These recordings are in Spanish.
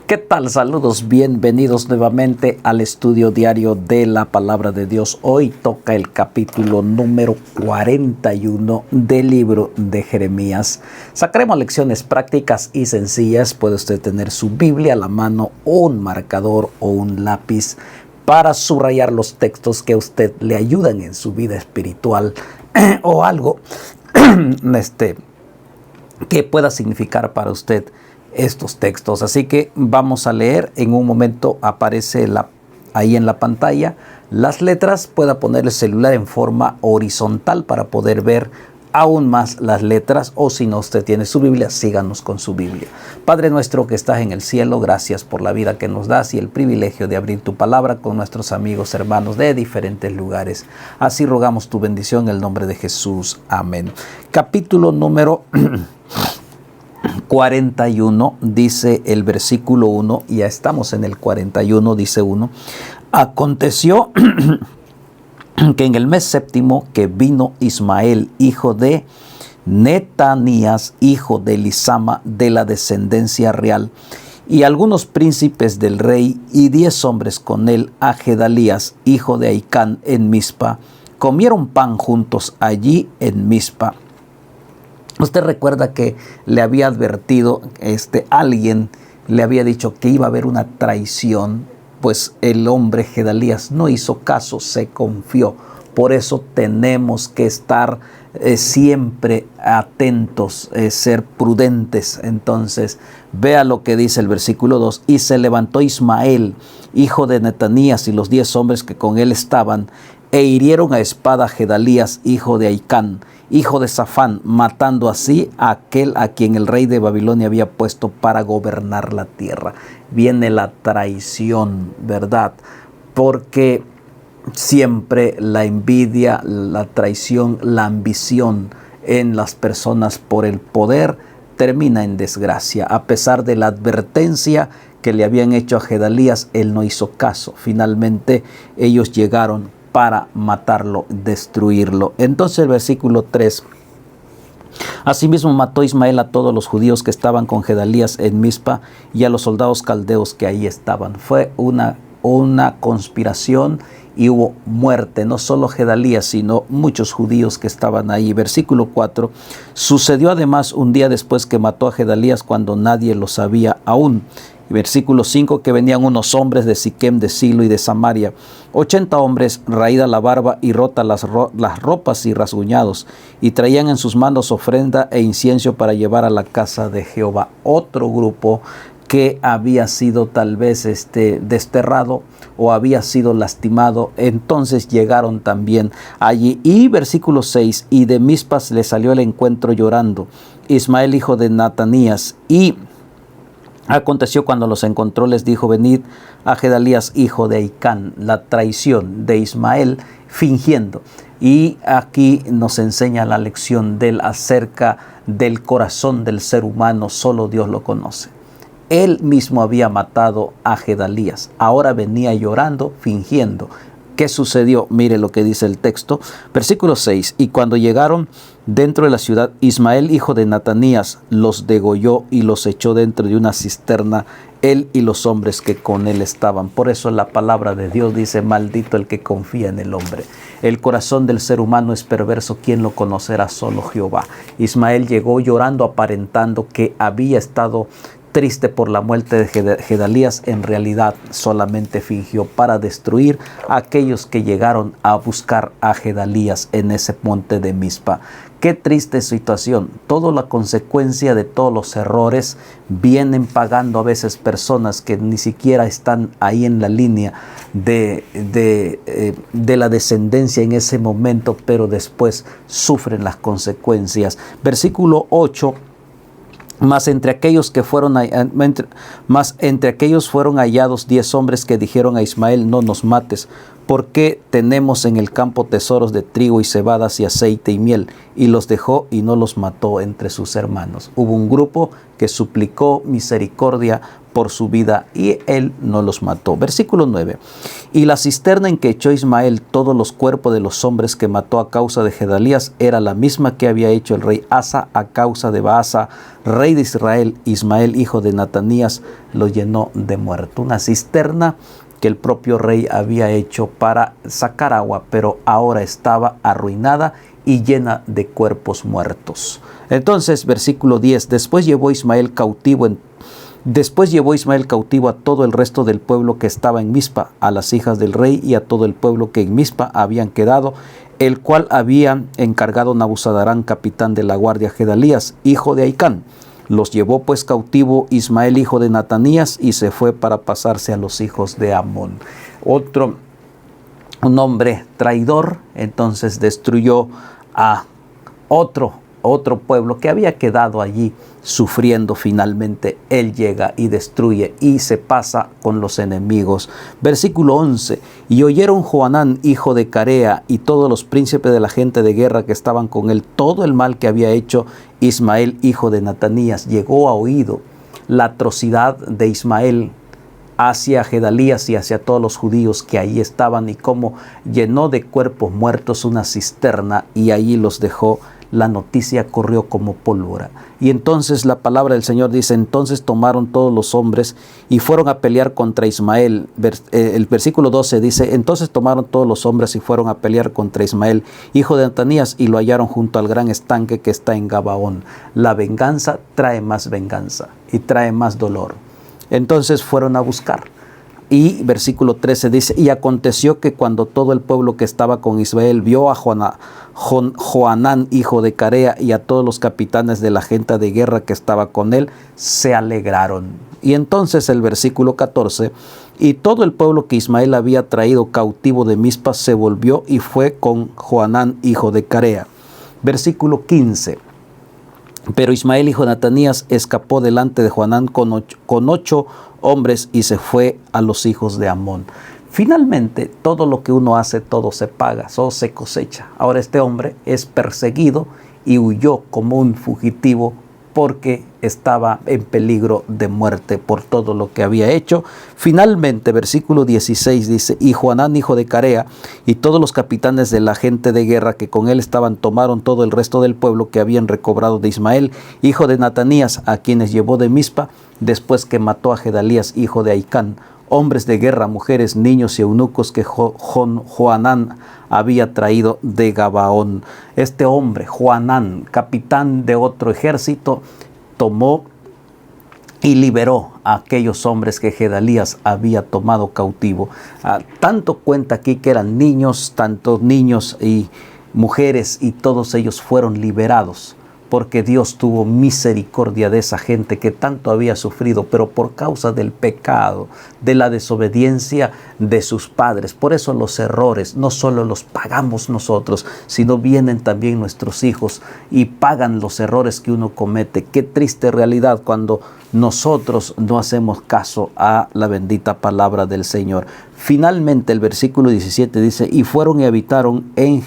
¿Qué tal? Saludos, bienvenidos nuevamente al estudio diario de la Palabra de Dios. Hoy toca el capítulo número 41 del libro de Jeremías. Sacaremos lecciones prácticas y sencillas. Puede usted tener su Biblia a la mano, o un marcador o un lápiz para subrayar los textos que a usted le ayudan en su vida espiritual o algo que pueda significar para usted estos textos. Así que vamos a leer. En un momento aparece ahí en la pantalla las letras. Pueda poner el celular en forma horizontal para poder ver aún más las letras, o si no usted tiene su Biblia, síganos con su Biblia. Padre nuestro que estás en el cielo, gracias por la vida que nos das y el privilegio de abrir tu palabra con nuestros amigos, hermanos de diferentes lugares. Así rogamos tu bendición en el nombre de Jesús. Amén. Capítulo número 41, dice el versículo 1, y ya estamos en el 41, dice 1. Aconteció que en el mes séptimo que vino Ismael, hijo de Netanías, hijo de Elisama, de la descendencia real, y algunos príncipes del rey, y 10 hombres con él, a Gedalías, hijo de Ahicam, en Mizpa, comieron pan juntos allí en Mizpa. Usted recuerda que le había advertido, alguien le había dicho que iba a haber una traición, pues el hombre Gedalías no hizo caso, se confió. Por eso tenemos que estar siempre atentos, ser prudentes. Entonces, vea lo que dice el versículo 2. Y se levantó Ismael, hijo de Netanías, y los 10 hombres que con él estaban, e hirieron a espada a Gedalías, hijo de Ahicam, hijo de Safán, matando así a aquel a quien el rey de Babilonia había puesto para gobernar la tierra. Viene la traición, ¿verdad? Porque siempre la envidia, la traición, la ambición en las personas por el poder termina en desgracia. A pesar de la advertencia que le habían hecho a Gedalías, él no hizo caso. Finalmente ellos llegaron para matarlo, destruirlo. Entonces el versículo 3. Asimismo mató Ismael a todos los judíos que estaban con Gedalías en Mizpa y a los soldados caldeos que ahí estaban. Fue una conspiración y hubo muerte, no solo Gedalías, sino muchos judíos que estaban ahí. Versículo 4. Sucedió además un día después que mató a Gedalías, cuando nadie lo sabía aún. Versículo 5, que venían unos hombres de Siquem, de Silo y de Samaria, 80 hombres, raída la barba y rota las ropas y rasguñados, y traían en sus manos ofrenda e incienso para llevar a la casa de Jehová. Otro grupo que había sido tal vez desterrado o había sido lastimado, entonces llegaron también allí. Y versículo 6, y de Mizpas le salió al encuentro llorando Ismael, hijo de Netanías, y aconteció cuando los encontró, les dijo: venid a Gedalías, hijo de Ahicam. La traición de Ismael fingiendo. Y aquí nos enseña la lección acerca del corazón del ser humano. Solo Dios lo conoce. Él mismo había matado a Gedalías. Ahora venía llorando, fingiendo. ¿Qué sucedió? Mire lo que dice el texto. Versículo 6. Y cuando llegaron dentro de la ciudad, Ismael, hijo de Netanías, los degolló y los echó dentro de una cisterna, él y los hombres que con él estaban. Por eso la palabra de Dios dice: maldito el que confía en el hombre. El corazón del ser humano es perverso, ¿quién lo conocerá? Solo Jehová. Ismael llegó llorando, aparentando que había estado triste por la muerte de Gedalías. En realidad solamente fingió para destruir a aquellos que llegaron a buscar a Gedalías en ese monte de Mizpa. Qué triste situación. Toda la consecuencia de todos los errores vienen pagando a veces personas que ni siquiera están ahí en la línea de la descendencia en ese momento, pero después sufren las consecuencias. Versículo 8. Mas entre aquellos fueron hallados 10 hombres que dijeron a Ismael: no nos mates, porque tenemos en el campo tesoros de trigo y cebadas y aceite y miel, y los dejó y no los mató entre sus hermanos. Hubo un grupo que suplicó misericordia por su vida y él no los mató. Versículo 9. Y la cisterna en que echó Ismael todos los cuerpos de los hombres que mató a causa de Gedalías era la misma que había hecho el rey Asa a causa de Baasa, rey de Israel. Ismael, hijo de Natanías, lo llenó de muerto. Una cisterna que el propio rey había hecho para sacar agua, pero ahora estaba arruinada y llena de cuerpos muertos. Entonces, versículo 10, después llevó Ismael cautivo a todo el resto del pueblo que estaba en Mizpa, a las hijas del rey y a todo el pueblo que en Mizpa habían quedado, el cual había encargado Nabuzaradán, capitán de la guardia, Gedalías, hijo de Ahicam. Los llevó pues cautivo Ismael, hijo de Natanías, y se fue para pasarse a los hijos de Amón. Un hombre traidor, entonces destruyó a otro pueblo que había quedado allí sufriendo. Finalmente él llega y destruye y se pasa con los enemigos. Versículo 11, y oyeron Johanán, hijo de Carea, y todos los príncipes de la gente de guerra que estaban con él, todo el mal que había hecho Ismael, hijo de Natanías. Llegó a oído la atrocidad de Ismael hacia Gedalías y hacia todos los judíos que ahí estaban, y cómo llenó de cuerpos muertos una cisterna y allí los dejó. La noticia corrió como pólvora. Y entonces la palabra del Señor dice, entonces tomaron todos los hombres y fueron a pelear contra Ismael. El versículo 12 dice, entonces tomaron todos los hombres y fueron a pelear contra Ismael, hijo de Natanías, y lo hallaron junto al gran estanque que está en Gabaón. La venganza trae más venganza y trae más dolor. Entonces fueron a buscar. Y versículo 13 dice, y aconteció que cuando todo el pueblo que estaba con Ismael vio a Johanán, hijo de Carea, y a todos los capitanes de la gente de guerra que estaba con él, se alegraron. Y entonces el versículo 14, y todo el pueblo que Ismael había traído cautivo de Mizpa se volvió y fue con Johanán, hijo de Carea. Versículo 15. Pero Ismael, hijo de Natanías, escapó delante de Johanán con ocho hombres y se fue a los hijos de Amón. Finalmente, todo lo que uno hace, todo se paga, todo se cosecha. Ahora este hombre es perseguido y huyó como un fugitivo porque estaba en peligro de muerte por todo lo que había hecho. Finalmente, versículo 16 dice, y Johanán, hijo de Carea, y todos los capitanes de la gente de guerra que con él estaban, tomaron todo el resto del pueblo que habían recobrado de Ismael, hijo de Natanías, a quienes llevó de Mizpa, después que mató a Gedalías, hijo de Ahicam, hombres de guerra, mujeres, niños y eunucos que Johanán había traído de Gabaón. Este hombre, Johanán, capitán de otro ejército, tomó y liberó a aquellos hombres que Gedalías había tomado cautivo. Tanto cuenta aquí que eran niños, tantos niños y mujeres, y todos ellos fueron liberados, porque Dios tuvo misericordia de esa gente que tanto había sufrido, pero por causa del pecado, de la desobediencia de sus padres. Por eso los errores no solo los pagamos nosotros, sino vienen también nuestros hijos y pagan los errores que uno comete. Qué triste realidad cuando nosotros no hacemos caso a la bendita palabra del Señor. Finalmente el versículo 17 dice, y fueron y habitaron en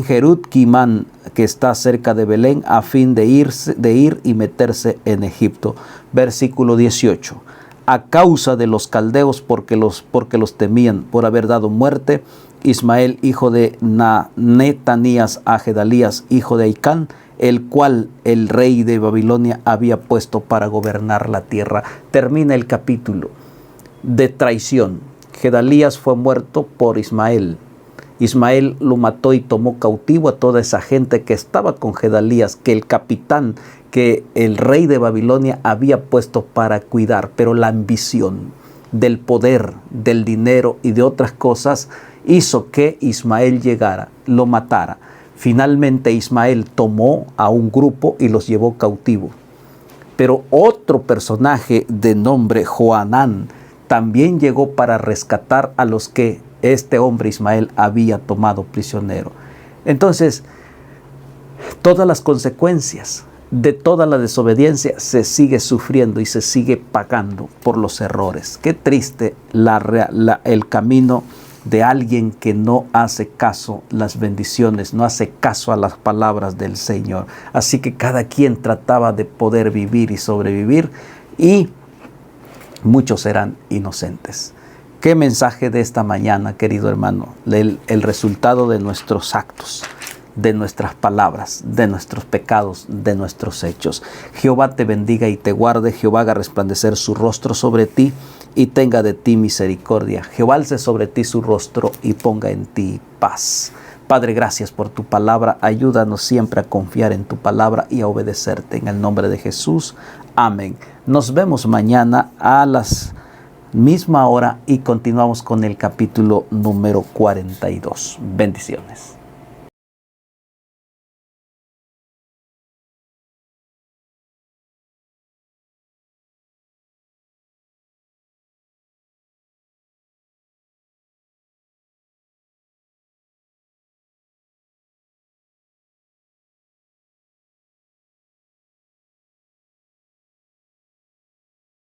Jerut-Quimán, que está cerca de Belén, a fin de ir y meterse en Egipto. Versículo 18. A causa de los caldeos, porque los temían, por haber dado muerte Ismael, hijo de Netanías, a Gedalías, hijo de Ahicam, el cual el rey de Babilonia había puesto para gobernar la tierra. Termina el capítulo de traición. Gedalías fue muerto por Ismael. Ismael lo mató y tomó cautivo a toda esa gente que estaba con Gedalías, que el capitán, que el rey de Babilonia había puesto para cuidar. Pero la ambición del poder, del dinero y de otras cosas hizo que Ismael llegara, lo matara. Finalmente Ismael tomó a un grupo y los llevó cautivo. Pero otro personaje de nombre Johanán también llegó para rescatar a los que este hombre Ismael había tomado prisionero. Entonces, todas las consecuencias de toda la desobediencia se sigue sufriendo y se sigue pagando por los errores. Qué triste el camino de alguien que no hace caso las bendiciones, no hace caso a las palabras del Señor. Así que cada quien trataba de poder vivir y sobrevivir, y muchos eran inocentes. ¿Qué mensaje de esta mañana, querido hermano? El resultado de nuestros actos, de nuestras palabras, de nuestros pecados, de nuestros hechos. Jehová te bendiga y te guarde. Jehová haga resplandecer su rostro sobre ti y tenga de ti misericordia. Jehová alce sobre ti su rostro y ponga en ti paz. Padre, gracias por tu palabra. Ayúdanos siempre a confiar en tu palabra y a obedecerte. En el nombre de Jesús. Amén. Nos vemos mañana a las misma hora y continuamos con el capítulo número 42. Bendiciones.